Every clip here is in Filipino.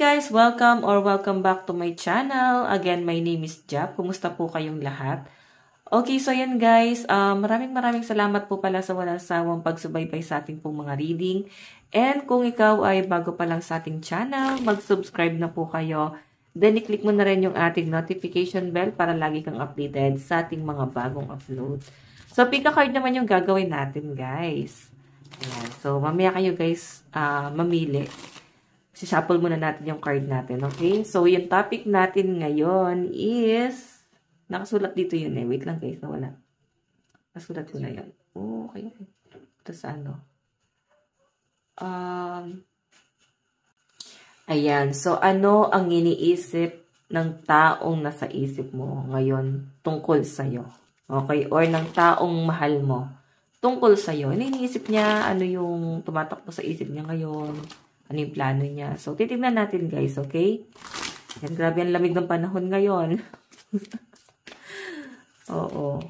guys! Welcome back to my channel. Again, my name is Jap. Kumusta po kayong lahat? Okay, so yan guys. Maraming salamat po pala sa walang sawang pagsubaybay sa ating pong mga reading. And kung ikaw ay bago pa lang sa ating channel, mag-subscribe na po kayo. Then, i-click mo na rin yung ating notification bell para lagi kang updated sa ating mga bagong upload. So, pick a card naman yung gagawin natin, guys. Ayan. So, mamaya kayo guys mamili. Shuffle muna natin yung card natin, okay? So, yung topic natin ngayon is, nakasulat dito yun eh. Wait lang guys, nawala. Nasulat ko na yun. Oh, okay. Ito sa ano. Ayan. So, ano ang iniisip ng taong nasa isip mo ngayon tungkol sa'yo? Okay? Or ng taong mahal mo tungkol sa'yo. Ano iniisip niya? Ano yung tumatakbo sa isip niya ngayon? Ano yung plano niya? So, titignan natin guys, okay? Yan, grabe ang lamig ng panahon ngayon. Oo.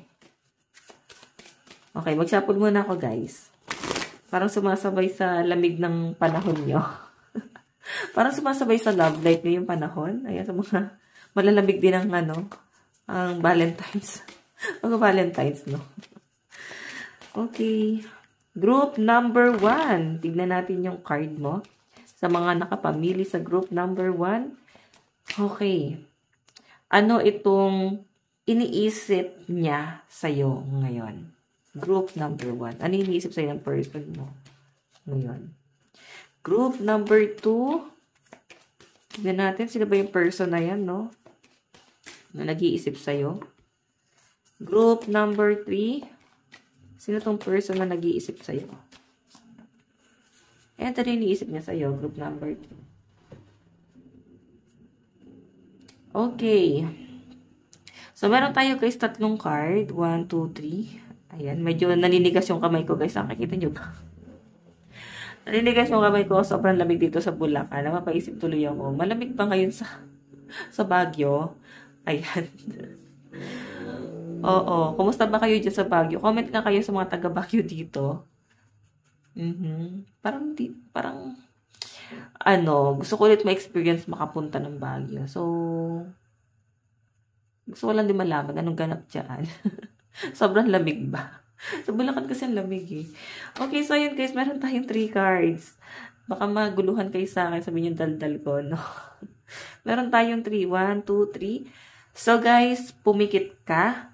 Okay, mag-shuffle muna ako guys. Parang sumasabay sa lamig ng panahon nyo. Parang sumasabay sa love life nyo yung panahon. Ayan, sa mga malalamig din ang ano, ang Valentine's. Mga Valentine's, no? Okay. Group number 1. Tignan natin yung card mo. Sa mga nakapamili sa group number 1. Okay. Ano itong iniisip niya sa'yo ngayon? Group number 1. Ano iniisip sa'yo ng person mo ngayon? Group number 2. Tignan natin. Sino ba yung person na yan, no? Na nag-iisip sa'yo. Group number 3. Sino tong person na nag-iisip sa'yo? Ito rin iniisip niya sa'yo, group number 2. Okay. So, meron tayo guys, tatlong card. 1, 2, 3. Ayan, medyo naninigas yung kamay ko guys. Nakikita nyo ba? Naninigas yung kamay ko. Sobrang lamig dito sa Bulacan. Napapaisip tuloy ako. Malamig ba ngayon sa Baguio? Ayan. Oo. Kumusta ba kayo dyan sa Baguio? Comment nga kayo sa mga taga Baguio dito. Parang, gusto ko ulit ma-experience makapunta ng Baguio. So, gusto ko lang din malaman anong ganap dyan. Sobrang lamig ba? Sa Bulacan kasi ang lamig eh. Okay, so yun guys, meron tayong 3 cards. Baka maguluhan kayo sa akin, sabihin yung daldal ko, no? Meron tayong 3. 1, 2, 3. So guys, pumikit ka.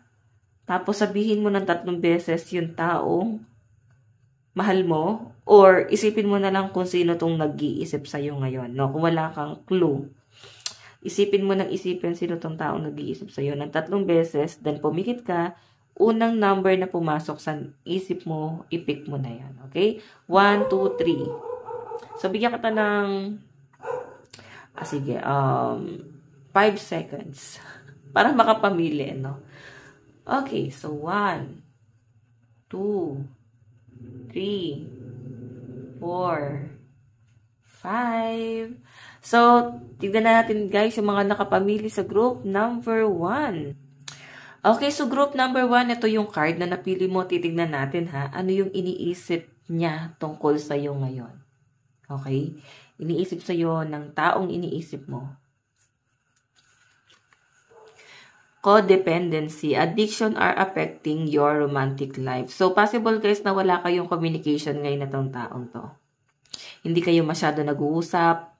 Tapos sabihin mo ng 3 beses yung taong mahal mo, or isipin mo na lang kung sino tong nag-iisip sa'yo ngayon, no? Kung wala kang clue, isipin mo ng isipin sino tong taong nag-iisip sa'yo ng 3 beses, then pumikit ka, unang number na pumasok sa isip mo, i-pick mo na yan, okay? 1, 2, 3. So, bigyan kita ng, 5 seconds, para makapamili, no? Okay, so 1, 2, 3, 4, 5. So, tignan natin guys yung mga nakapamili sa group number 1. Okay, so group number 1, ito yung card na napili mo. Titignan natin ha, ano yung iniisip niya tungkol sa'yo ngayon. Okay? Iniisip sa'yo ng taong iniisip mo. Codependency, addiction are affecting your romantic life. So, possible guys na wala kayong communication ngayon na tong taong to. Hindi kayo masyado nag-uusap.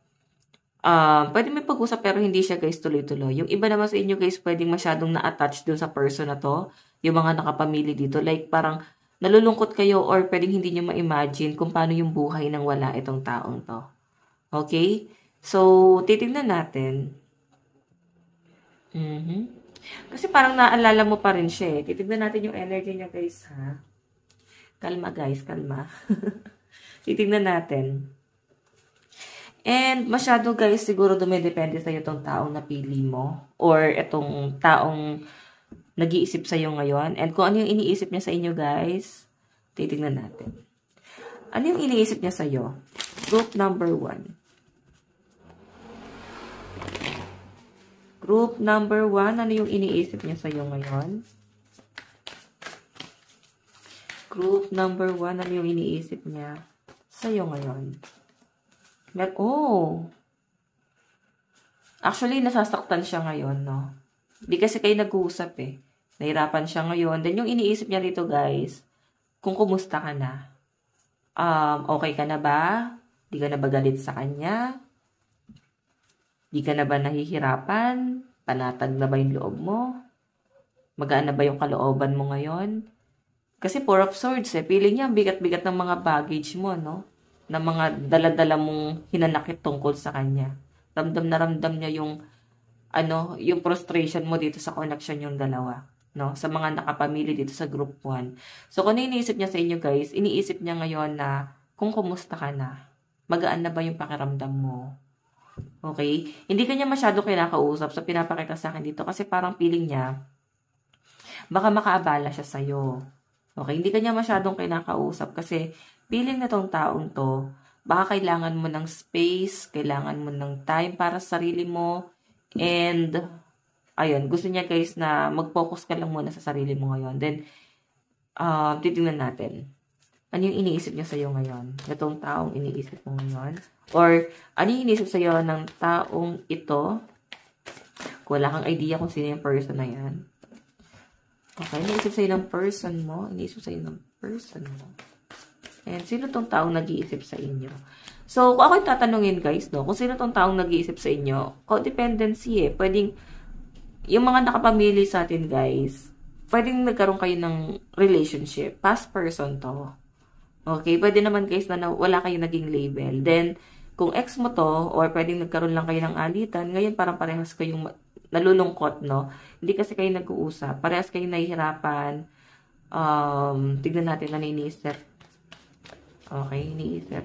Pwede may pag-usap pero hindi siya guys tuloy-tuloy. Yung iba naman sa inyo guys, pwedeng masyadong na-attach dun sa person na to. Yung mga nakapamili dito. Like parang nalulungkot kayo or pwedeng hindi nyo ma-imagine kung paano yung buhay nang wala itong taong to. Okay? So, titignan natin. Kasi parang naalala mo pa rin siya eh. Titignan natin yung energy niya guys ha. Kalma guys, kalma. Titignan natin. And masyado guys, siguro dumidepende sa'yo itong taong napili mo. Or itong taong nag-iisip sa'yo ngayon. And kung ano yung iniisip niya sa inyo guys, titignan natin. Ano yung iniisip niya sa'yo? Group number 1. Group number 1, ano yung iniisip niya sa'yo ngayon? Group number 1, ano yung iniisip niya sa'yo ngayon? Oh! Actually, nasasaktan siya ngayon, no? Di kasi kayo nag-uusap eh. Nahirapan siya ngayon. Then yung iniisip niya rito, guys, kung kumusta ka na. Okay ka na ba? Di ka na ba galit sa kanya? Di ka na ba nahihirapan? Panatag na ba yung loob mo? Magaan na ba yung kalooban mo ngayon? Kasi Four of Swords eh. Feeling niya, bigat-bigat ng mga baggage mo, no? Na mga dala-dala mong hinanakit tungkol sa kanya. Ramdam na ramdam niya yung, yung frustration mo dito sa connection yung dalawa. No? Sa mga nakapamili dito sa group 1. So, kung iniisip niya sa inyo, guys, iniisip niya ngayon na kung kumusta ka na. Magaan na ba yung pakiramdam mo? Okay? Hindi kanya masyado kinakausap sa pinapakita sa akin dito kasi parang feeling niya, baka makaabala siya sa'yo. Okay? Hindi kanya masyadong kinakausap kasi feeling na tong taong to, baka kailangan mo ng space, kailangan mo ng time para sa sarili mo, and, ayun, gusto niya guys na mag-focus ka lang muna sa sarili mo ngayon. Then, titingnan natin. Ano yung iniisip niya sa'yo ngayon? Itong taong iniisip mo ngayon? Or, ano yung iniisip sa'yo ng taong ito? Kung wala kang idea kung sino yung person na yan. Okay, iniisip sa'yo ng person mo. Iniisip sa'yo ng person mo. And sino tong taong nag-iisip sa inyo? So, kung ako yung tatanungin guys, no? Kung sino tong taong nag-iisip sa inyo, codependency eh. Pwedeng, yung mga nakapamili sa atin guys, pwedeng nagkaroon kayo ng relationship. Past person to. Okay, pwede naman guys na wala kayong naging label. Then, kung ex mo to, or pwedeng nagkaroon lang kayo ng alitan, ngayon parang parehas kayong nalulungkot, no? Hindi kasi kayo nag-uusap. Parehas kayong nahihirapan. Tignan natin na iniisip. Okay, iniisip.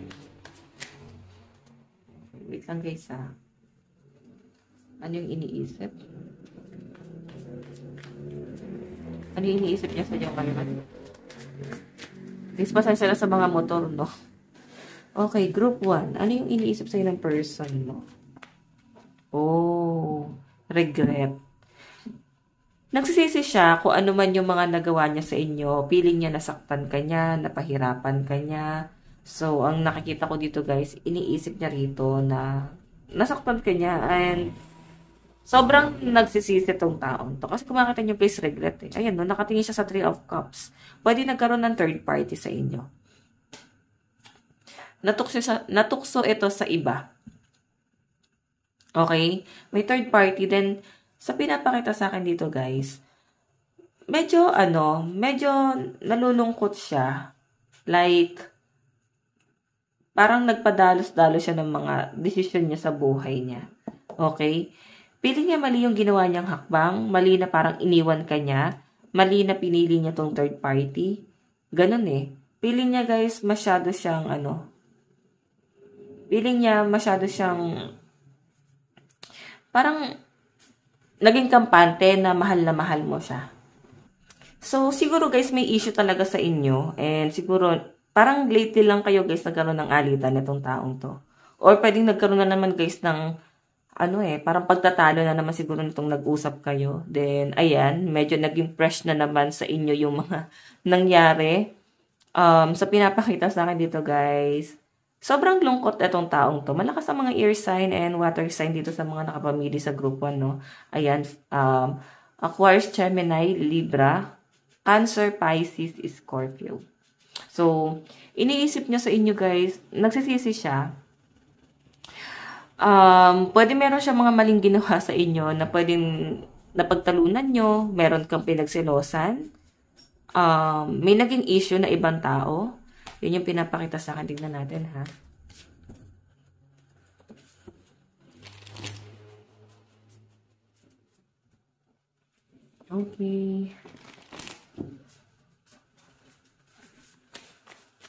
Wait lang guys, ha. Ano yung iniisip? Ano yung iniisip niya sa inyo ngayon? Please, pasensya na sa mga motor, no? Okay, group 1. Ano yung iniisip sa'yo ng person mo? Oh, regret. Nagsisisi siya kung ano man yung mga nagawa niya sa inyo. Feeling niya nasaktan ka niya, napahirapan ka niya. So, ang nakikita ko dito guys, iniisip niya rito na nasaktan ka niya and sobrang nagsisisi tong taon to. Kasi kung makita niyo guys, regret eh. Ayan, no, nakatingin siya sa 3 of Cups. Pwede nagkaroon ng third party sa inyo. Natukso ito sa iba. Okay? May third party. Then, sa pinapakita sa akin dito guys, medyo nalulungkot siya. Like, parang nagpadalos-dalos siya ng mga desisyon niya sa buhay niya. Okay? Feeling niya mali yung ginawa niyang hakbang, mali na parang iniwan ka niya, mali na pinili niya tong third party. Ganun eh. Feeling niya guys, masyado siyang parang naging kampante na mahal mo siya. So, siguro guys, may issue talaga sa inyo. And siguro, parang lately lang kayo guys nagkaroon ng alitan na itong taong to. Or pwedeng nagkaroon na naman guys ng, parang pagtatalo na naman siguro nitong nag-usap kayo. Then, ayan, medyo naging fresh na naman sa inyo yung mga nangyari. Sa pinapakita sa akin dito guys, sobrang lungkot itong taong to. Malakas ang mga air sign and water sign dito sa mga nakapamili sa group 1, no? Ayan, Aquarius, Gemini, Libra, Cancer, Pisces, Scorpio. So, iniisip niya sa inyo guys, nagsisisi siya. Pwede meron siya mga maling ginawa sa inyo na pwedeng napagtalunan nyo, meron kang pinagselosan, may naging issue na ibang tao. Yun yung pinapakita sa akin. Tignan natin, ha? Okay.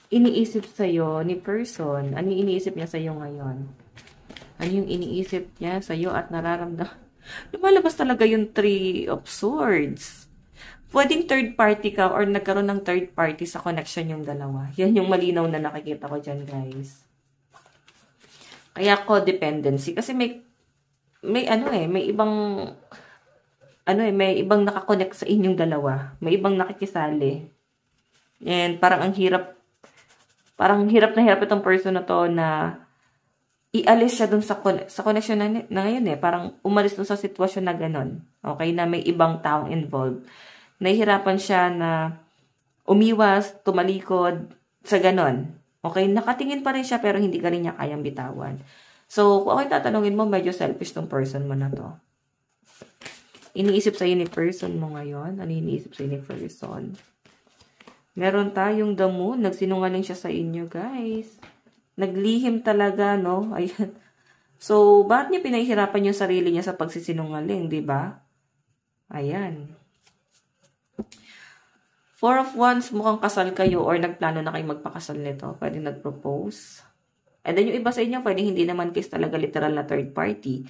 Iniisip sa'yo ni person. Ano yung iniisip niya sa'yo ngayon? Ano yung iniisip niya sa'yo at nararamdaman? Lumalabas talaga yung 3 of Swords. Pwedeng third party ka or nagkaroon ng third party sa connection yung dalawa. Yan yung malinaw na nakikita ko dyan, guys. Kaya codependency. Kasi may ibang nakakonect sa inyong dalawa. May ibang nakikisali. And parang hirap na hirap itong person na to na ialis siya dun sa connection na ngayon eh. Parang umalis dun sa sitwasyon na ganon. Okay? Na may ibang taong involved. Nahihirapan siya na umiwas, tumalikod, sa ganon. Okay? Nakatingin pa rin siya pero hindi ka rin niya kayang bitawan. So, kung ako'y tatanungin mo, medyo selfish tong person mo na to. Iniisip sa'yo ni person mo ngayon. Ano iniisip sa'yo ni person? Meron tayong the moon. Nagsinungaling siya sa inyo, guys. Naglihim talaga, no? Ayan. So, bakit niya pinahihirapan yung sarili niya sa pagsisinungaling, di ba? Ayan. Four of Wands, mukhang kasal kayo or nagplano na kayo magpakasal nito. Pwede nag-propose. And then yung iba sa inyo, pwede hindi naman kiss talaga literal na third party.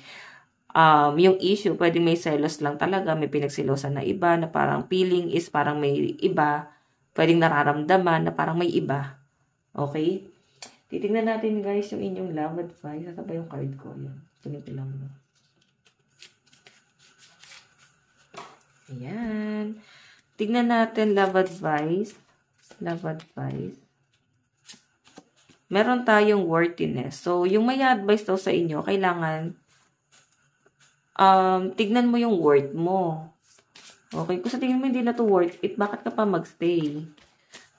Yung issue, pwede may selos lang talaga, may pinagsilosan na iba, na parang feeling is parang may iba, pwedeng nararamdaman na parang may iba. Okay? Titignan natin guys yung inyong love advice. Ito ba yung card ko? Yan. Tunin lang mo. Ayan. Tignan natin love advice. Love advice. Meron tayong worthiness. So, yung may advice daw sa inyo, kailangan tignan mo yung worth mo. Okay? Kung sa tingin mo hindi na to worth it, bakit ka pa magstay?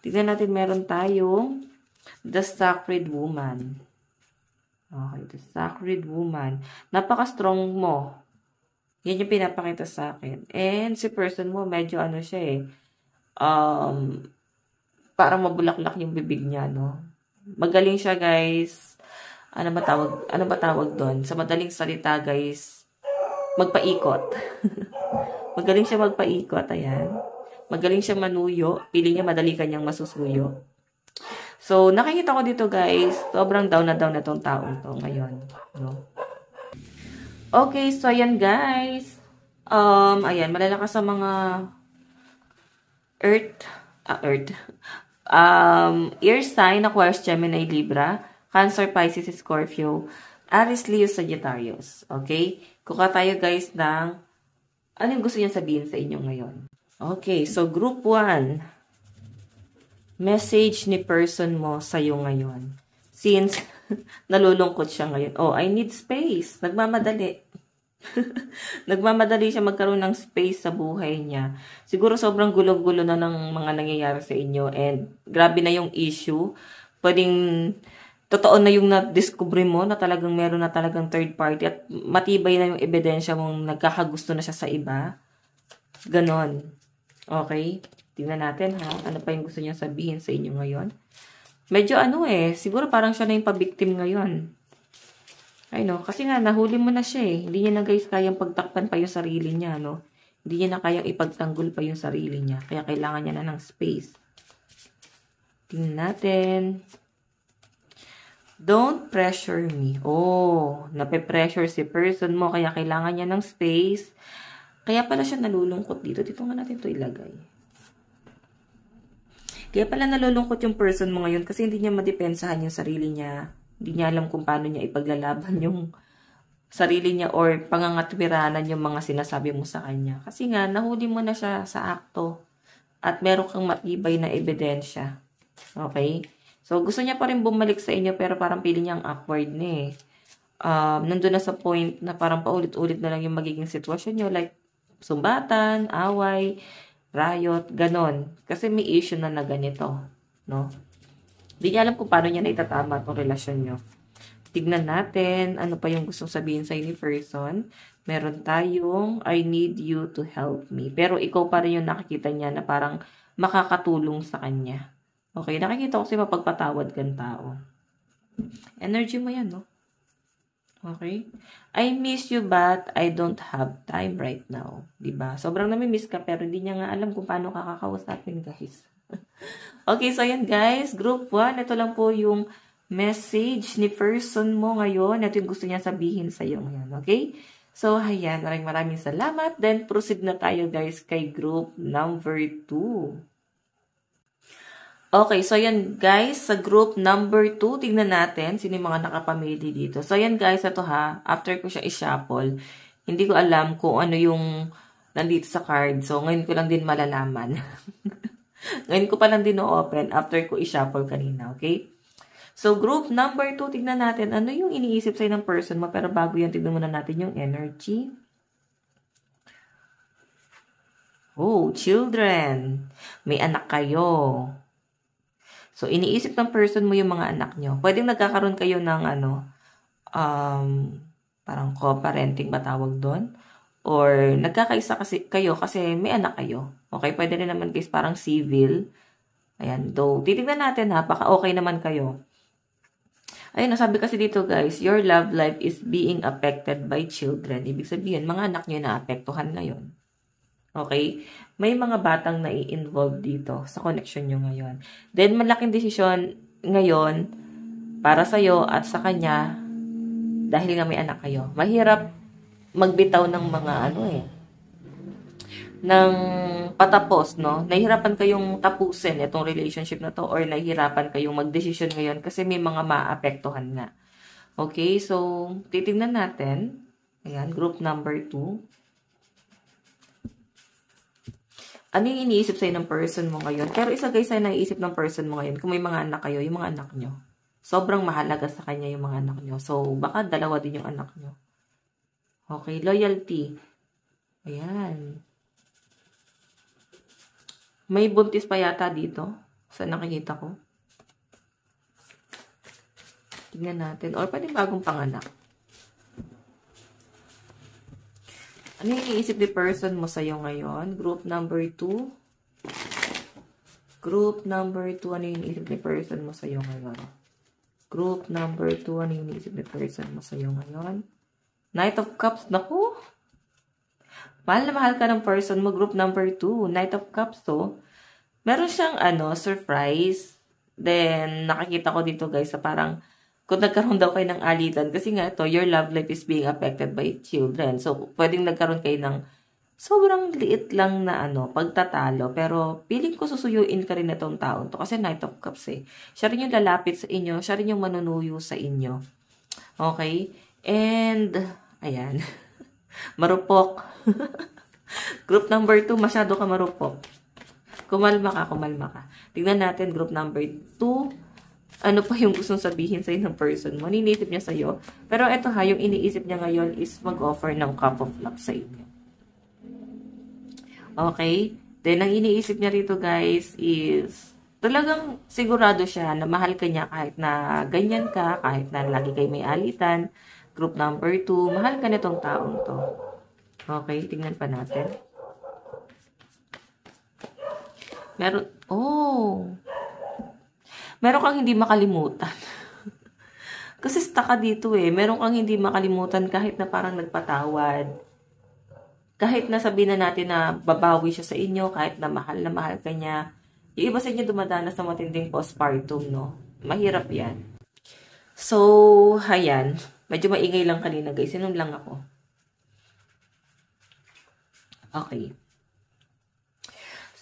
Tignan natin, meron tayong The Sacred Woman. Okay, The Sacred Woman. Napaka-strong mo. Yan yung pinapakita sa akin. And si person mo, medyo ano siya eh. Parang mabulaklak yung bibig niya, no? Magaling siya, guys. Ano ba tawag doon? Sa madaling salita, guys, magpaikot. Magaling siya magpaikot, ayan. Magaling siya manuyo. Pili niya madali kanyang masusuyo. So, nakikita ko dito guys, sobrang down na tong taong to ngayon. No? Okay, so ayan guys. Ayan, malalakas sa mga Earth. Air sign, Aquarius, Gemini, Libra, Cancer, Pisces, Scorpio, Aries, Leo, Sagittarius. Okay? Kuka tayo guys ng ano yung gusto niya sabihin sa inyo ngayon. Okay, so group 1. Message ni person mo sa'yo ngayon. Since nalulungkot siya ngayon. Oh, I need space. Nagmamadali. Nagmamadali siya magkaroon ng space sa buhay niya. Siguro sobrang gulo-gulo na ng mga nangyayari sa inyo. And grabe na yung issue. Pwedeng totoo na yung na-discover mo na talagang meron na talagang third party. At matibay na yung ebidensya mong nagkakagusto na siya sa iba. Ganon. Okay? Tingnan natin ha. Ano pa yung gusto niya sabihin sa inyo ngayon? Medyo siguro parang siya na yung pabiktim ngayon. Ay no, kasi nga nahuli mo na siya eh. Hindi niya na guys kayang pagtakpan pa yung sarili niya, no? Hindi niya na kayang ipagtanggol pa yung sarili niya. Kaya kailangan niya na ng space. Tingnan natin. Don't pressure me. Oh, nape-pressure si person mo kaya kailangan niya ng space. Kaya pala siya nalulungkot dito. Dito nga natin ito ilagay. Kaya pala nalulungkot yung person mo ngayon kasi hindi niya madepensahan yung sarili niya. Hindi niya alam kung paano niya ipaglalaban yung sarili niya or pangangatwiranan yung mga sinasabi mo sa kanya. Kasi nga, nahuli mo na siya sa akto at meron kang matibay na ebidensya. Okay? So, gusto niya pa rin bumalik sa inyo pero parang pili niyang awkward na eh. Nandun na sa point na parang paulit-ulit na lang yung magiging sitwasyon niyo like sumbatan, away, riot, ganon. Kasi may issue na ganito, no? Hindi niya alam kung paano niya naitatama itong relasyon nyo. Tignan natin, ano pa yung gustong sabihin sa ni person. Meron tayong, I need you to help me. Pero ikaw pa rin yung nakikita niya na parang makakatulong sa kanya. Okay, nakikita ko kasi mapagpatawad kang tao. Energy mo yan, no? Okay? I miss you but I don't have time right now. Diba? Sobrang nami-miss ka pero hindi niya nga alam kung paano kakakausapin guys. Okay, so ayan guys. Group 1. Ito lang po yung message ni person mo ngayon. Ito yung gusto niya sabihin sa iyo ngayon. Okay? So, ayan. Maraming salamat. Then, proceed na tayo guys kay group number 2. Okay, so yan guys, sa group number 2, tignan natin sino yung mga nakapamili dito. So yan guys, ito ha, after ko siya i-shuffle, hindi ko alam kung ano yung nandito sa card. So ngayon ko lang din malalaman. Ngayon ko pa lang din o-open after ko i-shuffle kanina, okay? So, group number 2, tignan natin ano yung iniisip sa'yo ng person mo. Pero bago yan, tignan muna natin yung energy. Oh, children. May anak kayo. So, iniisip ng person mo yung mga anak nyo. Pwedeng nagkakaroon kayo ng parang co-parenting ba tawag doon? Or nagkakaisa kasi kayo kasi may anak kayo. Okay, pwede rin naman guys parang civil. Ayan, though, titignan natin ha, baka okay naman kayo. Ayun, nasabi kasi dito guys, your love life is being affected by children. Ibig sabihin, mga anak nyo naapektuhan ngayon. Okay? May mga batang nai-involve dito sa connection nyo ngayon. Then, malaking desisyon ngayon para sa'yo at sa kanya dahil nga may anak kayo. Mahirap magbitaw ng mga ng patapos, no? Nahihirapan kayong tapusin itong relationship na to or nahihirapan kayong magdesisyon ngayon kasi may mga maapektuhan na. Okay? So, titignan natin. Ayan, group number 2. Ano yung iniisip sa'yo ng person mo ngayon? Pero isa guys ay naiisip ng person mo ngayon kung may mga anak kayo, yung mga anak nyo. Sobrang mahalaga sa kanya yung mga anak nyo. So, baka dalawa din yung anak nyo. Okay, loyalty. Ayan. May buntis pa yata dito. Sa nakikita ko. Tingnan natin. Or pwede bagong panganak. Ano yung iniisip ni person mo sa'yo ngayon? Group number 2. Group number 2. Ano yung iniisip ni person mo sa'yo ngayon? Group number 2. Ano yung iniisip ni person mo sa'yo ngayon? Knight of Cups. Naku! Mahal na mahal ka ng person mo. Group number 2. Knight of Cups to. Meron siyang surprise. Then, nakikita ko dito guys sa parang kung nagkaroon daw kayo ng alitan, kasi nga ito, your love life is being affected by children. So, pwedeng nagkaroon kayo ng sobrang liit lang na pagtatalo. Pero, feeling ko susuyuin ka rin na itong taon to. Kasi Knight of Cups eh. Siya rin yung lalapit sa inyo. Siya rin yung manunuyo sa inyo. Okay? And, ayan. Marupok. Group number 2, masyado ka marupok. Kumalma ka. Tignan natin, group number 2. Ano pa yung gustong sabihin sa'yo ng person mo? Iniisip niya sa'yo. Pero ito yung iniisip niya ngayon is mag-offer ng cup of love sa inyo. Okay? Then, ang iniisip niya rito, guys, is talagang sigurado siya na mahal ka niya kahit na ganyan ka, kahit na lagi kayo may alitan. Group number 2, mahal ka nitong taong to. Okay? Tingnan pa natin. Meron kang hindi makalimutan. Kasi stuck ka dito eh. Meron kang hindi makalimutan kahit na parang nagpatawad. Kahit na sabihin na natin na babawi siya sa inyo, kahit na mahal ka niya. Yung iba sa inyo dumadanas sa matinding postpartum, no? Mahirap yan. So, ayan. Medyo maingay lang kanina guys. Sinun lang ako. Okay.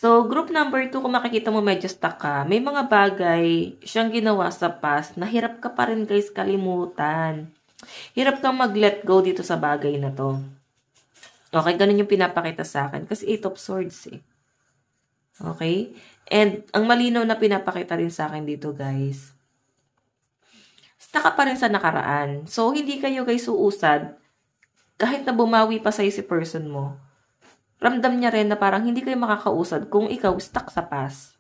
So, group number 2, kung makikita mo medyo stuck ka, may mga bagay siyang ginawa sa past na hirap ka pa rin guys kalimutan. Hirap kang mag-let go dito sa bagay na to. Okay, ganun yung pinapakita sa akin. Kasi 8 of Swords eh. Okay? And, ang malinaw na pinapakita rin sa akin dito guys, stuck ka pa rin sa nakaraan. So, hindi kayo guys uusad kahit na bumawi pa sa'yo si person mo. Ramdam niya rin na parang hindi kayo makakausad kung ikaw stuck sa past.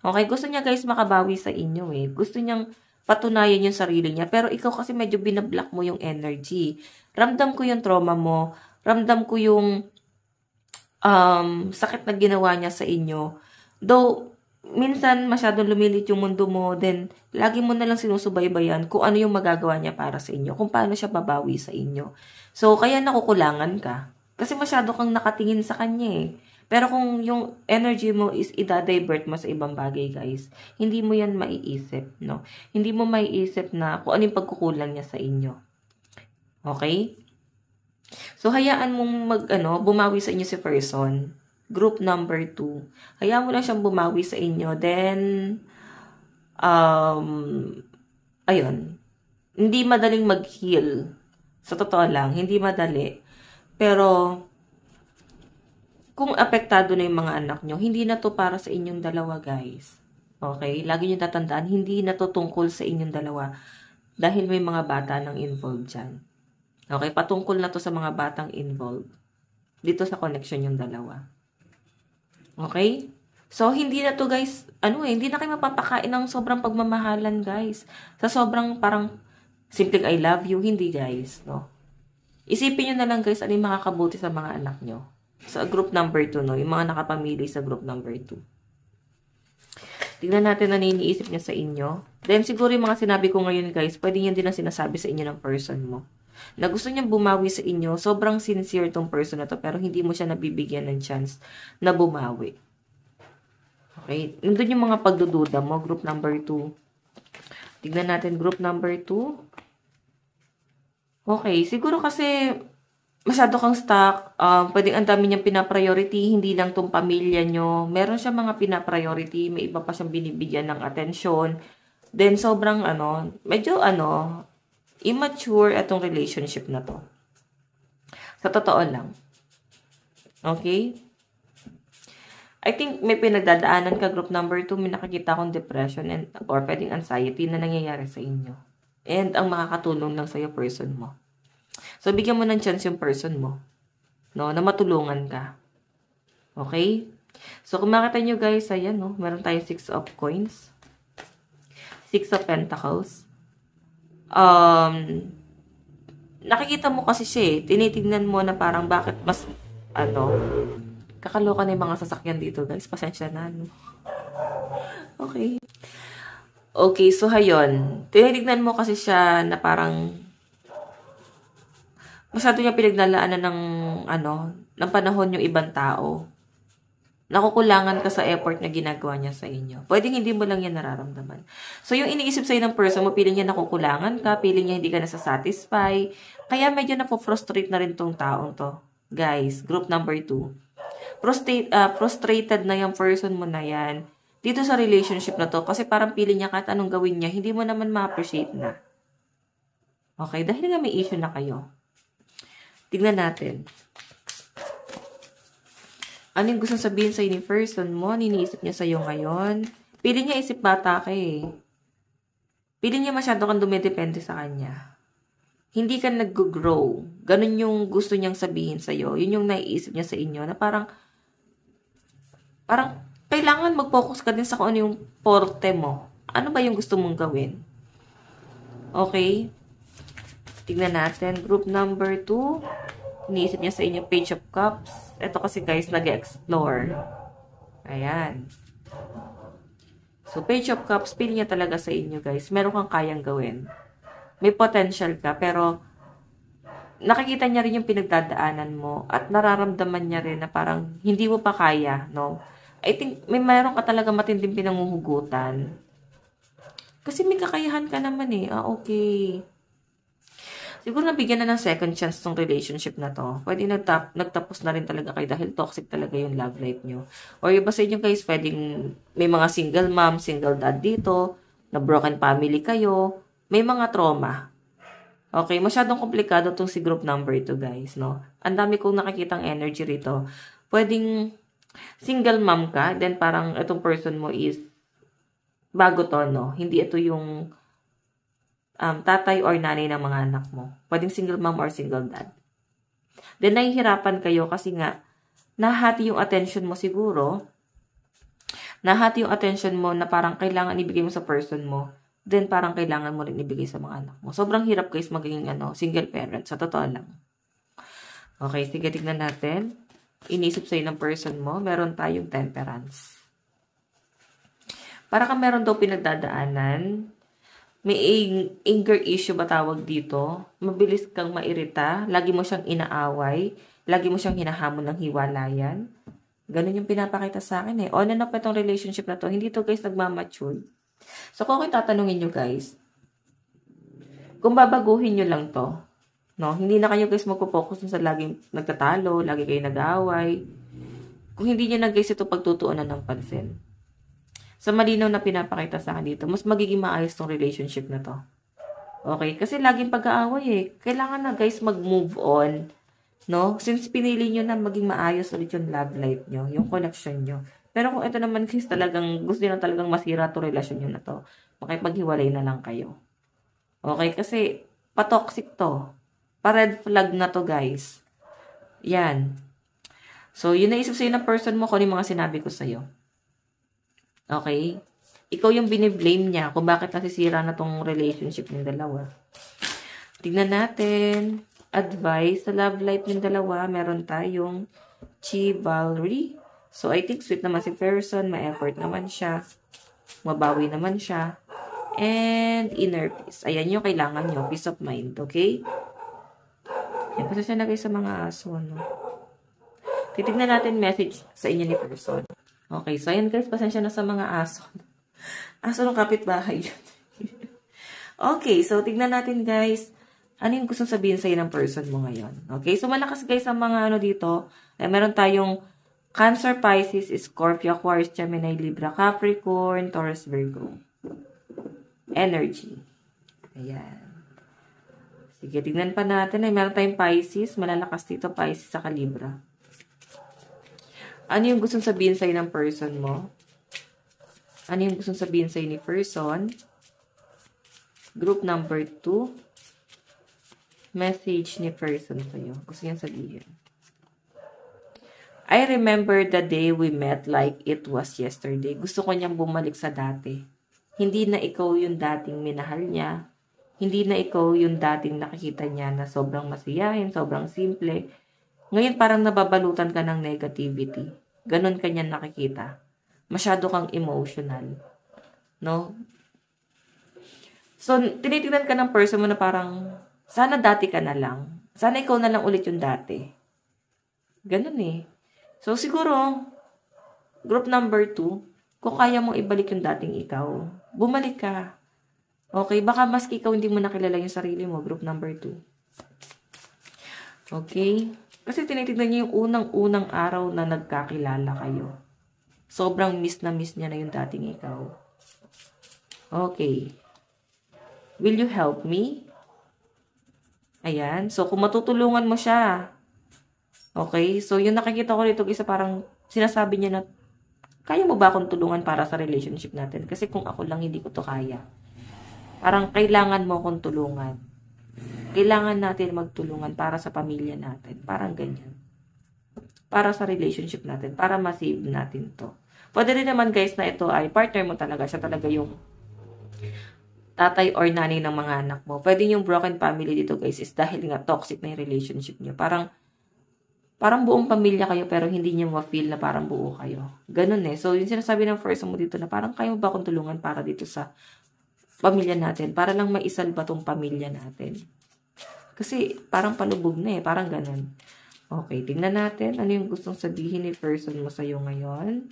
Okay, gusto niya guys makabawi sa inyo eh. Gusto niyang patunayan yung sarili niya. Pero ikaw kasi medyo binablock mo yung energy. Ramdam ko yung trauma mo. Ramdam ko yung sakit na ginawa niya sa inyo. Though, minsan masyadong lumilit yung mundo mo. Then, lagi mo na lang sinusubaybayan kung ano yung magagawa niya para sa inyo. Kung paano siya babawi sa inyo. So, kaya nakukulangan ka. Kasi masyado kang nakatingin sa kanya eh. Pero kung yung energy mo is i-divert mo sa ibang bagay, guys, hindi mo yan maiisip, no? Hindi mo maiisip na kung ano yung pagkukulang niya sa inyo. Okay? So, hayaan mong bumawi sa inyo si person. Group number 2. Hayaan mo lang siyang bumawi sa inyo. Then, ayun. Hindi madaling mag-heal. Sa totoo lang, hindi madali. Pero, kung apektado na yung mga anak nyo, hindi na to para sa inyong dalawa, guys. Okay? Lagi nyo tatandaan, hindi natutungkol sa inyong dalawa. Dahil may mga bata nang involved dyan. Okay? Patungkol na to sa mga batang involved. Dito sa connection yung dalawa. Okay? So, hindi na to guys, hindi na kayo mapapakain ng sobrang pagmamahalan guys. Sa sobrang parang simpleng I love you, hindi guys, no? Isipin nyo na lang guys, ano yung makakabuti sa mga anak nyo. Sa group number 2, no? Yung mga nakapamili sa group number 2. Tingnan natin na iniisip niya sa inyo. Then, siguro yung mga sinabi ko ngayon guys, pwede yan din ang sinasabi sa inyo ng person mo. Na gusto niyang bumawi sa inyo, sobrang sincere tong person na to, pero hindi mo siya nabibigyan ng chance na bumawi. Okay? Nandun yung mga pagdududa mo, group number 2. Tignan natin, group number 2. Okay, siguro kasi masyado kang stuck, pwedeng ang dami niyang pinapriority, hindi lang tong pamilya nyo. Meron siya mga pinapriority, may iba pa siyang binibigyan ng atensyon. Then, sobrang medyo immature itong relationship na to. Sa totoo lang. Okay? I think may pinagdadaanan ka, group number 2, may nakikita akong depression or pwedeng anxiety na nangyayari sa inyo. And ang makakatulong lang sa'yo, person mo. So, bigyan mo ng chance yung person mo. No? Na matulungan ka. Okay? So, kung makita nyo guys, ayan, no? Meron tayong 6 of coins. 6 of pentacles. Nakikita mo kasi siya eh. Tinitignan mo na parang bakit mas, kakaloka na yung mga sasakyan dito guys. Pasensya na, no? Okay. Okay, so hayon. Tinitignan mo kasi siya na parang masyado niya pinaglalaanan ng panahon yung ibang tao. Nakukulangan ka sa effort na ginagawa niya sa inyo. Pwedeng hindi mo lang yan nararamdaman. So, yung iniisip sa'yo ng person mo, piling niya nakukulangan ka, piling niya hindi ka nasasatisfy. Kaya medyo napofrustrate na rin tong taong to. Guys, group number 2. Frustrated na yung person mo na yan dito sa relationship na to. Kasi parang piling niya kahit anong gawin niya, hindi mo naman ma-appreciate na. Okay? Dahil nga may issue na kayo. Tignan natin. Ano yung gusto sabihin sa ni person mo? Niniisip niya sa'yo ngayon? Pili niya isip bata ka eh. Pili niya masyado kang dumidepende sa kanya. Hindi ka nag-grow. Ganun yung gusto niyang sabihin sa'yo. Yun yung naiisip niya sa inyo na parang kailangan mag-focus ka din sa kung ano yung forte mo. Ano ba yung gusto mong gawin? Okay? Tignan natin. Group number 2. Iniisip niya sa inyo, Page of Cups. Ito kasi guys, nag-explore. Ayan. So, Page of Cups, pili niya talaga sa inyo guys. Meron kang kayang gawin. May potential ka, pero nakikita niya rin yung pinagdadaanan mo at nararamdaman niya rin na parang hindi mo pa kaya, no? I think may mayroon ka talaga matinding pinanguhugutan. Kasi may kakayahan ka naman eh. Okay. Siguro nabigyan na ng second chance tong relationship na to. Pwede nagtapos na rin talaga kayo dahil toxic talaga yung love life nyo. Or iba sa inyo guys, pwedeng may mga single mom, single dad dito, na broken family kayo, may mga trauma. Okay, masyadong komplikado tong si group number 2 guys, no? Ang dami kong nakikitang energy rito. Pwedeng single mom ka, then parang itong person mo is bago to, no? Hindi ito yung tatay or nanay ng mga anak mo. Pwedeng single mom or single dad. Then, nahihirapan kayo kasi nga, nahati yung attention mo siguro. Nahati yung attention mo na parang kailangan ibigay mo sa person mo. Then, parang kailangan mo rin ibigay sa mga anak mo. Sobrang hirap guys maging single parent. Sa totoo lang. Okay, sige, tignan natin. Inisip sa'yo ng person mo, meron tayong temperance. Para ka meron daw pinagdadaanan, may anger issue ba tawag dito? Mabilis kang mairita, lagi mo siyang inaaway, lagi mo siyang hinahamon ng hiwalayan. Ganun yung pinapakita sa akin eh. On and off itong relationship na to, hindi to guys nagmamature. So kung ako'y tatanungin nyo guys, kung babaguhin nyo lang to, no? Hindi na kayo guys magpo-focus sa laging nagtatalo, lagi kayo nag-aaway. Kung hindi nyo na guys ito pagtutuunan ng pansin. Sa malinaw na pinapakita sa akin dito, mas magiging maayos tong relationship na to. Okay? Kasi laging pag-aaway eh. Kailangan na guys mag-move on. No? Since pinili nyo na maging maayos ulit yung love life nyo, yung connection nyo. Pero kung ito naman guys, talagang gusto nyo na talagang masira to relasyon nyo na to, makipaghiwalay na lang kayo. Okay? Kasi, pa-toxic to. Pa-red flag na to guys. Yan. So, yun naisip sa'yo ng person mo kung yung mga sinabi ko sa'yo. Okay? Ikaw yung biniblame niya kung bakit nasisira na tong relationship ng dalawa. Tignan natin. Advice sa love life ng dalawa. Meron tayong chivalry. So, I think sweet naman si person. May effort naman siya. Mabawi naman siya. And inner peace. Ayan yung kailangan nyo. Peace of mind. Okay? Yan. Pasasya na kayo sa mga aso. No? Titignan natin message sa inyo ni person. Okay. So, ayan guys. Pasensya na sa mga aso. Aso ng kapitbahay yun. Okay. So, tignan natin guys. Ano yung gusto sabihin sa'yo ng person mo ngayon? Okay? So, malakas guys ang mga ano dito. Meron tayong Cancer, Pisces, Scorpio, Aquarius, Gemini, Libra, Capricorn, Taurus, Virgo. Energy. Ayan. Sige, tignan pa natin. Meron tayong Pisces. Malalakas dito, Pisces, saka Libra. Ano yung gusto sabihin sa'yo ng person mo? Ano yung gusto sabihin sa'yo ni person? Group number 2. Message ni person sa'yo. Gusto niyang sabihin. I remember the day we met like it was yesterday. Gusto ko niyang bumalik sa dati. Hindi na ikaw yung dating minahal niya. Hindi na ikaw yung dating nakikita niya na sobrang masiyahin, sobrang simple. Ngayon parang nababalutan ka ng negativity. Ganon ka niyan nakikita. Masyado kang emotional. No? So, tinitingnan ka ng person mo na parang sana dati ka na lang. Sana ikaw na lang ulit yung dati. Ganun eh. So, siguro, group number 2, kung kaya mong ibalik yung dating ikaw, bumalik ka. Okay? Baka maski ikaw hindi mo nakilala yung sarili mo, group number 2. Okay? Kasi tinitignan niyo yung unang-unang araw na nagkakilala kayo. Sobrang miss na miss niya na yung dating ikaw. Okay. Will you help me? Ayan. So, kung matutulungan mo siya. Okay? So, yung nakikita ko rito, isa parang sinasabi niya na, kaya mo ba akong tulungan para sa relationship natin? Kasi kung ako lang, hindi ko to kaya. Parang kailangan mo akong tulungan. Kailangan natin magtulungan para sa pamilya natin. Parang ganyan. Para sa relationship natin. Para ma-save natin to. Pwede rin naman guys na ito ay partner mo talaga. Siya talaga yung tatay or nanay ng mga anak mo. Pwede yung broken family dito guys is dahil nga toxic na yung relationship nyo. Parang buong pamilya kayo pero hindi nyo ma-feel na parang buo kayo. Ganun eh. So yung sinasabi ng first mo dito na parang kaya mo ba akong tulungan para dito sa pamilya natin? Para lang maisalba tong pamilya natin. Kasi parang palubog na eh. Parang ganun. Okay, tingnan natin. Ano yung gustong sabihin ni person mo sa'yo ngayon?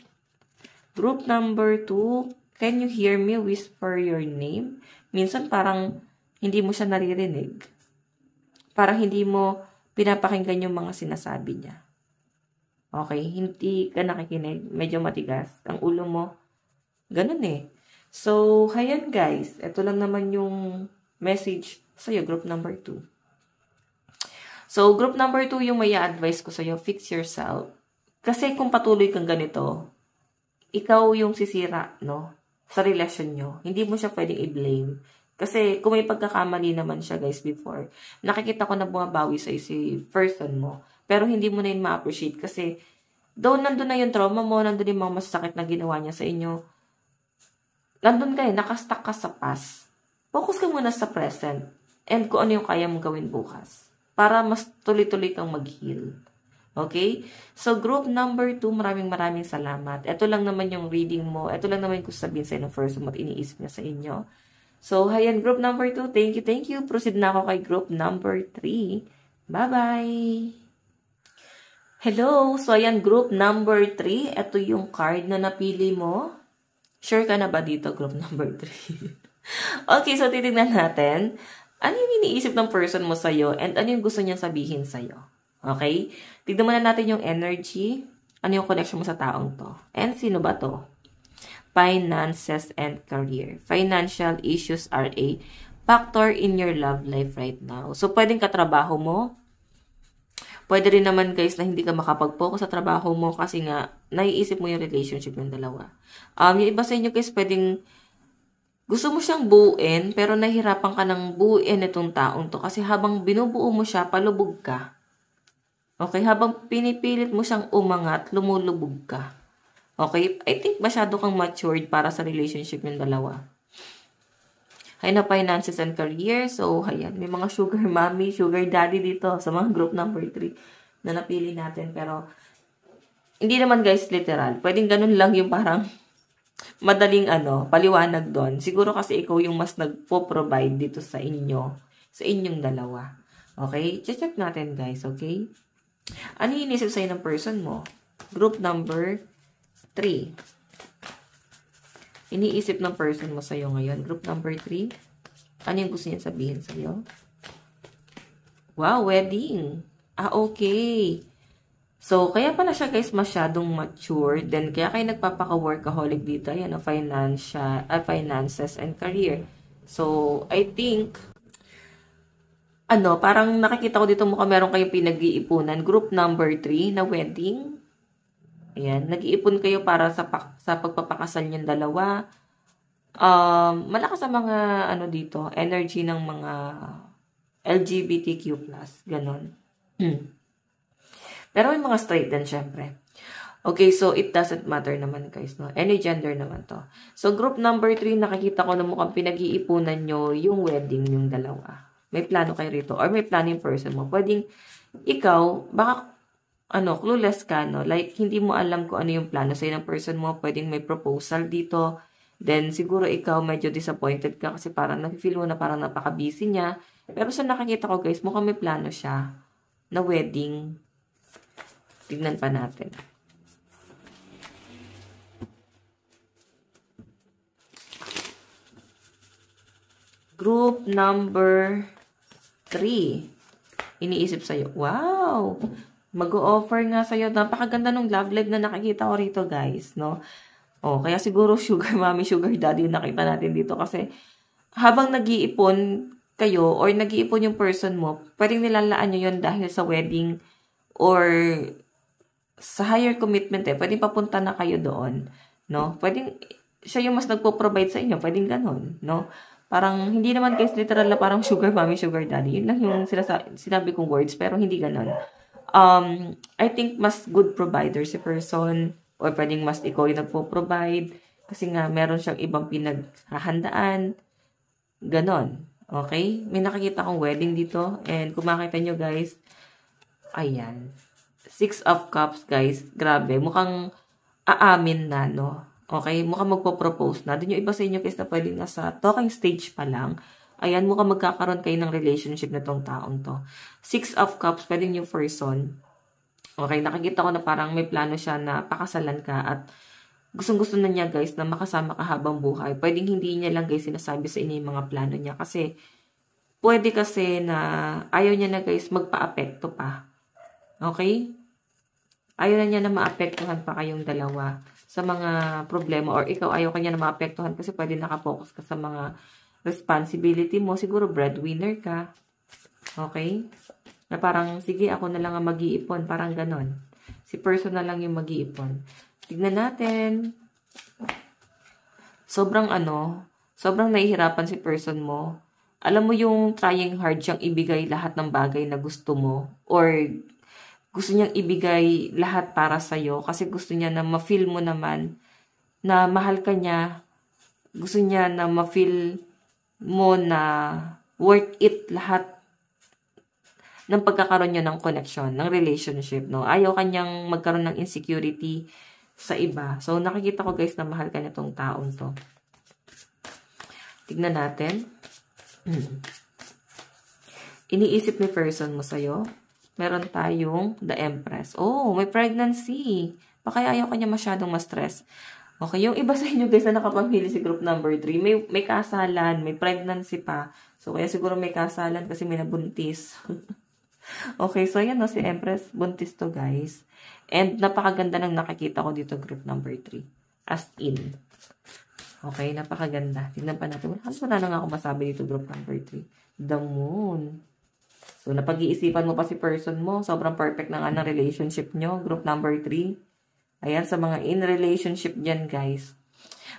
Group number 2. Can you hear me whisper your name? Minsan parang hindi mo siya naririnig. Parang hindi mo pinapakinggan yung mga sinasabi niya. Okay, hindi ka nakikinig. Medyo matigas. Ang ulo mo, ganun eh. So, hayan guys. Ito lang naman yung message sa'yo, group number 2. So, group number 2 yung may advice ko sa'yo, fix yourself. Kasi kung patuloy kang ganito, ikaw yung sisira, no? Sa relasyon nyo. Hindi mo siya pwedeng i-blame. Kasi kung may pagkakamali naman siya guys before, nakikita ko na bumabawi sa'yo si person mo. Pero hindi mo na yun ma-appreciate kasi though nandun na yung trauma mo, nandun yung mga masasakit na ginawa niya sa inyo, nandun kayo, nakastuck ka sa past. Focus ka muna sa present and kung ano yung kaya mong gawin bukas para mas tuloy-tuloy kang mag-heal. Okay? So, group number 2, maraming salamat. Ito lang naman yung reading mo. Ito lang naman yung gusto sabihin sa'yo ng first mo at iniisip niya sa inyo. So, hayan, group number 2. Thank you. Proceed na ako kay group number 3. Bye-bye! Hello! So, ayan, group number 3. Ito yung card na napili mo. Sure ka na ba dito, group number 3? Okay, so titignan natin. Ano yung iniisip ng person mo sa'yo and ano yung gusto niya sabihin sa'yo? Okay? Tignan muna natin yung energy. Ano yung connection mo sa taong to? And sino ba to? Finances and career. Financial issues are a factor in your love life right now. So, pwedeng katrabaho mo. Pwede rin naman guys na hindi ka makapag-focus sa trabaho mo kasi nga naiisip mo yung relationship ng dalawa. Yung iba sa inyo guys pwedeng gusto mo siyang buuin pero nahihirapan ka ng buuin itong taong to kasi habang binubuo mo siya, palubog ka. Okay, habang pinipilit mo siyang umangat, lumulubog ka. Okay, I think masyado kang matured para sa relationship ng dalawa. High na finances and career. So, ayan, may mga sugar mommy, sugar daddy dito sa mga group number 3 na napili natin. Pero, hindi naman guys literal. Pwedeng ganun lang yung parang madaling paliwanag doon. Siguro kasi ikaw yung mas nagpo-provide dito sa inyong dalawa. Okay? Check natin guys, okay? Ano yung inisip sa'yo ng person mo? Group number 3. Iniisip ng person mo sa'yo ngayon. Group number 3. Ano yung gusto niya sabihin sa'yo? Wow, wedding. Okay. So, kaya pala siya guys masyadong mature. Then, kaya kayo nagpapaka-workaholic dito. Ayan, finances and career. So, I think, parang nakikita ko dito mukha meron kayong pinag-iipunan. Group number 3 na wedding. Ayan, nag-iipon kayo para sa pagpapakasal niyong dalawa. Malakas sa mga, dito, energy ng mga LGBTQ+. Ganon. Pero may mga straight din, syempre. Okay, so it doesn't matter naman, guys, no? Any gender naman to. So, group number 3, nakikita ko na mukhang pinag-iipunan nyo yung wedding yung dalawa. May plano kayo rito. Or may plano yung person mo. Pwedeng, ikaw, baka clueless ka, no? Like, hindi mo alam kung ano yung plano sa'yo ng person mo. Pwedeng may proposal dito. Then, siguro ikaw medyo disappointed ka kasi parang nafe-feel mo na parang napaka-busy niya. Pero sa nakikita ko, guys, mukhang may plano siya na wedding. Tignan pa natin. Group number 3. Iniisip sa'yo. Wow! Mag-o-offer nga sa'yo. Napakaganda ng love life na nakikita ko rito, guys, no? Kaya siguro sugar mommy, sugar daddy yung nakita natin dito kasi habang nag-iipon kayo or nag-iipon yung person mo, pwedeng nilalaan nyo yun dahil sa wedding or sa higher commitment Pwedeng papunta na kayo doon, no? Pwedeng siya yung mas nagpo-provide sa inyo. Pwedeng ganun, no? Parang hindi naman guys literal na parang sugar mommy, sugar daddy. Yun lang yung sinabi kong words pero hindi ganun. I think mas good provider si person or pwedeng mas ikaw yung nagpo-provide kasi nga meron siyang ibang pinaghahandaan. Ganon. Okay? May nakikita akong wedding dito and kung makita nyo guys, ayan. 6 of Cups guys. Grabe. Mukhang aamin na, no? Okay? Mukhang magpo-propose na. Doon yung iba sa inyo guys na pwedeng nasa talking stage pa lang. Ayan, mukhang magkakaroon kayo ng relationship na tong taong to. 6 of Cups, pwedeng yung person. Okay, nakikita ko na parang may plano siya na pakasalan ka at gustong-gusto na niya guys na makasama ka habang buhay. Pwedeng hindi niya lang guys sinasabi sa inyo yung mga plano niya kasi pwede kasi na ayaw niya na guys magpa-apekto pa. Okay? Ayaw na niya na maapektuhan pa kayong dalawa sa mga problema or ikaw ayaw kanya na maapektuhan kasi pwede nakapokus ka sa mga responsibility mo. Siguro breadwinner ka. Okay? Na parang, sige, ako na lang ang mag-iipon. Parang ganon. Si person na lang yung mag-iipon. Tignan natin. Sobrang nahihirapan si person mo. Alam mo yung trying hard siyang ibigay lahat ng bagay na gusto mo. Or gusto niyang ibigay lahat para sa'yo. Kasi gusto niya na ma-feel mo naman na mahal ka niya. Gusto niya na ma-feel mo na worth it lahat ng pagkakaroon nyo ng connection, ng relationship, no? Ayaw kanyang magkaroon ng insecurity sa iba. So, nakikita ko guys na mahal ka nitong taong to. Tignan natin. Iniisip ni person mo sa'yo. Meron tayong the Empress. Oh, may pregnancy. Baka ayaw kanya masyadong ma-stress. Okay, yung iba sa inyo guys na nakapamili si group number 3, may kasalan, may pregnancy pa. So, kaya siguro may kasalan kasi may nabuntis. Okay, so yan no, si Empress, buntis to guys. And napakaganda ng nakikita ko dito group number 3. As in. Okay, napakaganda. Tignan pa natin. Wala na nga ako masabi dito group number 3. The Moon. So, napag-iisipan mo pa si person mo. Sobrang perfect na nga ng relationship nyo. Group number 3. Ayan, sa mga in relationship dyan, guys.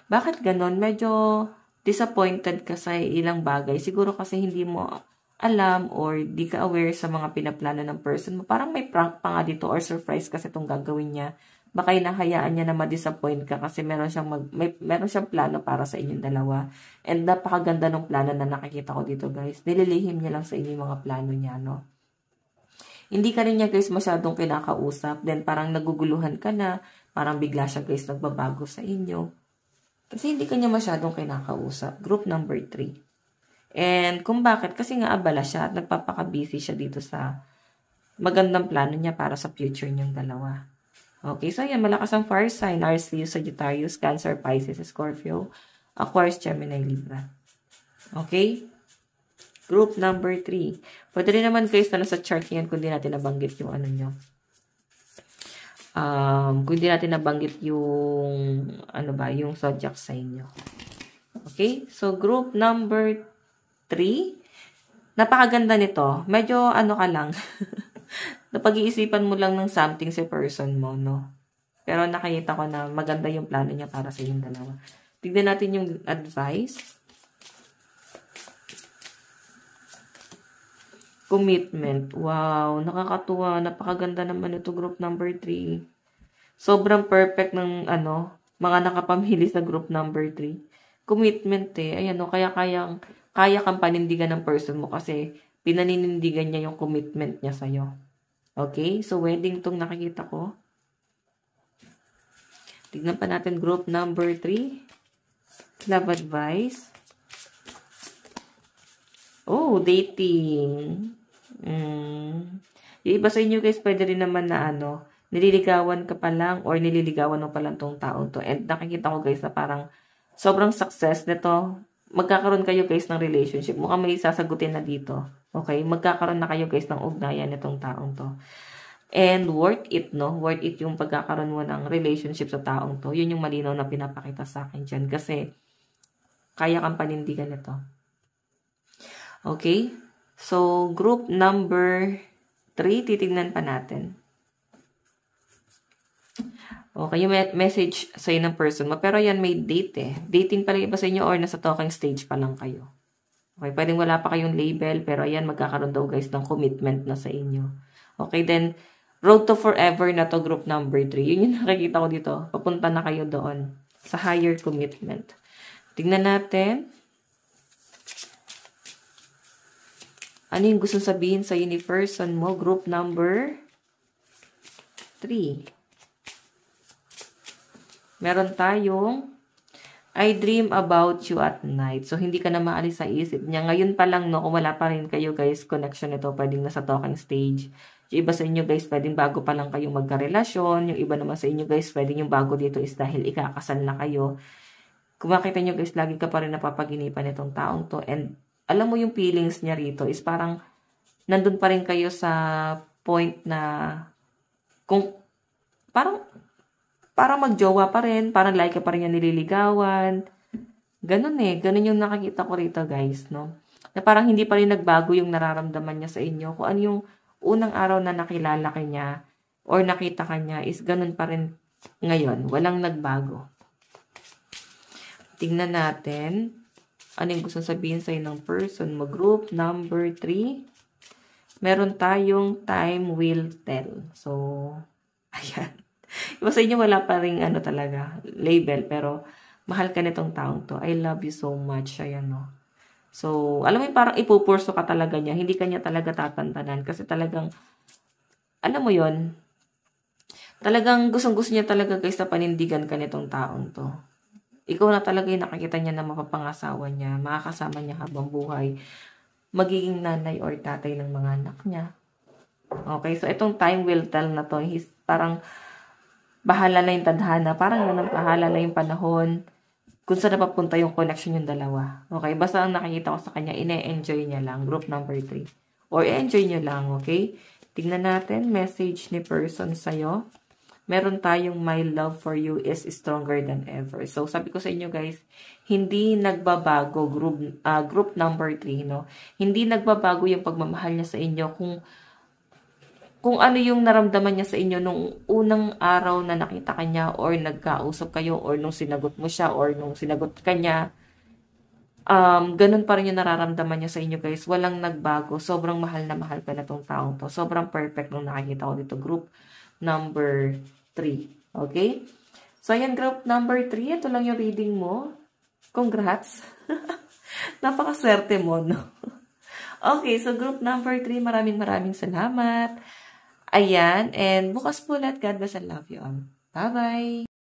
Bakit ganon? Medyo disappointed ka sa ilang bagay. Siguro kasi hindi mo alam or di ka aware sa mga pinaplano ng person mo. Parang may prank pa nga dito or surprise kasi itong gagawin niya. Baka inahayaan niya na ma-disappoint ka kasi meron siyang plano para sa inyong dalawa. And napakaganda ng plano na nakikita ko dito, guys. Nililihim niya lang sa inyo yung mga plano niya, no? Hindi ka rin niya, guys, masyadong kinakausap. Then parang naguguluhan ka na. Parang bigla siya, guys, nagbabago sa inyo. Kasi hindi ka niya masyadong kinakausap. Group number 3. And kung bakit, kasi nga abala siya at nagpapaka-busy siya dito sa magandang plano niya para sa future niyong dalawa. Okay, so yan, malakas ang fire sign, Aries, Leo, Sagittarius, Cancer, Pisces, Scorpio, Aquarius, Gemini, Libra. Okay? Group number 3. Pwede rin naman, guys, na nasa chart niyan kung di natin nabanggit yung ano nyo. Kung di natin nabanggit yung, yung zodiac sign nyo. Okay? So, group number 3. Napakaganda nito. Medyo, ka lang. Napag-iisipan mo lang ng something si person mo, no? Pero nakita ko na maganda yung plano niya para sa inyong dalawa. Tignan natin yung advice. Commitment. Wow, nakakatuwa. Napakaganda naman ito, group number 3. Sobrang perfect ng, mga nakapamili sa group number 3. Commitment Ayan, kaya kang panindigan ng person mo kasi pinaninindigan niya yung commitment niya sa'yo. Okay? So, wedding tong nakikita ko. Tignan pa natin group number 3. Love advice. Oh, dating. Yung iba sa inyo, guys, pwede rin naman na nililigawan ka pa lang or nililigawan mo pa lang tong taon to. And nakikita ko, guys, na parang sobrang success nito. Magkakaroon kayo, guys, ng relationship. Mukhang may sasagutin na dito. Okay? Magkakaroon na kayo, guys, ng ugnayan nitong taong to. And worth it, no? Worth it yung pagkakaroon mo ng relationship sa taong to. Yun yung malinaw na pinapakita sa akin dyan. Kasi, kaya kang panindigan nito. Okay? So, group number 3, titignan pa natin. Okay, yung message sa'yo ng person mo. Pero yan, may date Dating pala iba sa inyo or nasa talking stage pa lang kayo. Okay, pwedeng wala pa kayong label, pero ayan, magkakaroon daw, guys, ng commitment na sa inyo. Okay, then, road to forever na to, group number 3. Yun yung nakikita ko dito. Papunta na kayo doon sa higher commitment. Tingnan natin. Ano yung gusto sabihin sa ni person mo? Group number 3. Meron tayong I dream about you at night. So, hindi ka na maalis sa isip niya. Ngayon pa lang, no, kung wala pa rin kayo, guys, connection ito, pwedeng nasa talking stage. Yung iba sa inyo, guys, pwedeng bago pa lang kayong magkarelasyon. Yung iba naman sa inyo, guys, pwedeng yung bago dito is dahil ikakasal na kayo. Kung makita nyo, guys, lagi ka pa rin napapaginipan itong taong to. And alam mo yung feelings niya rito is parang nandun pa rin kayo sa point na kung parang magjowa pa rin, parang like ka pa rin yung nililigawan. Ganun ganun yung nakikita ko rito, guys, no? Na parang hindi pa rin nagbago yung nararamdaman niya sa inyo. Kung ano yung unang araw na nakilala ka niya or nakita ka niya is ganun pa rin ngayon. Walang nagbago. Tingnan natin. Ano yung gusto sabihin sa'yo ng person mo? Group number 3. Meron tayong time will tell. So, ayan. Iba sa inyo wala pa rin talaga, label, pero mahal ka nitong taong to. I love you so much. Ayan, no? So, alam mo yung parang ipupurso ka talaga niya. Hindi ka niya talaga tatantanan. Kasi talagang, alam mo yon, talagang gustong-gusto niya talaga, guys, na panindigan ka nitong taong to. Ikaw na talaga yung nakakita niya na mapapangasawa niya, makakasama niya habang buhay, magiging nanay or tatay ng mga anak niya. Okay, so itong time will tell na to, parang bahala na yung tadhana, parang ganun, bahala na yung panahon, kung saan napapunta yung connection yung dalawa. Okay, basta ang nakikita ko sa kanya, ine-enjoy niya lang, group number 3. Or enjoy niyo lang, okay? Tignan natin, message ni person sa'yo. meron tayong my love for you is stronger than ever. So, sabi ko sa inyo guys, hindi nagbabago group number 3, no? Hindi nagbabago yung pagmamahal niya sa inyo kung ano yung naramdaman niya sa inyo nung unang araw na nakita kanya or nagkausap kayo or nung sinagot mo siya or nung sinagot kanya. Ganun pa rin yung nararamdaman niya sa inyo guys. Walang nagbago. Sobrang mahal na mahal ka na tong taong to. Sobrang perfect nung nakikita ko dito. Group number 3. Okay? So, ayan, group number 3. Ito lang yung reading mo. Congrats. Napakaswerte mo, no? Okay, so group number 3. Maraming salamat. Ayan. And bukas po lahat. God bless and love you all. Bye-bye.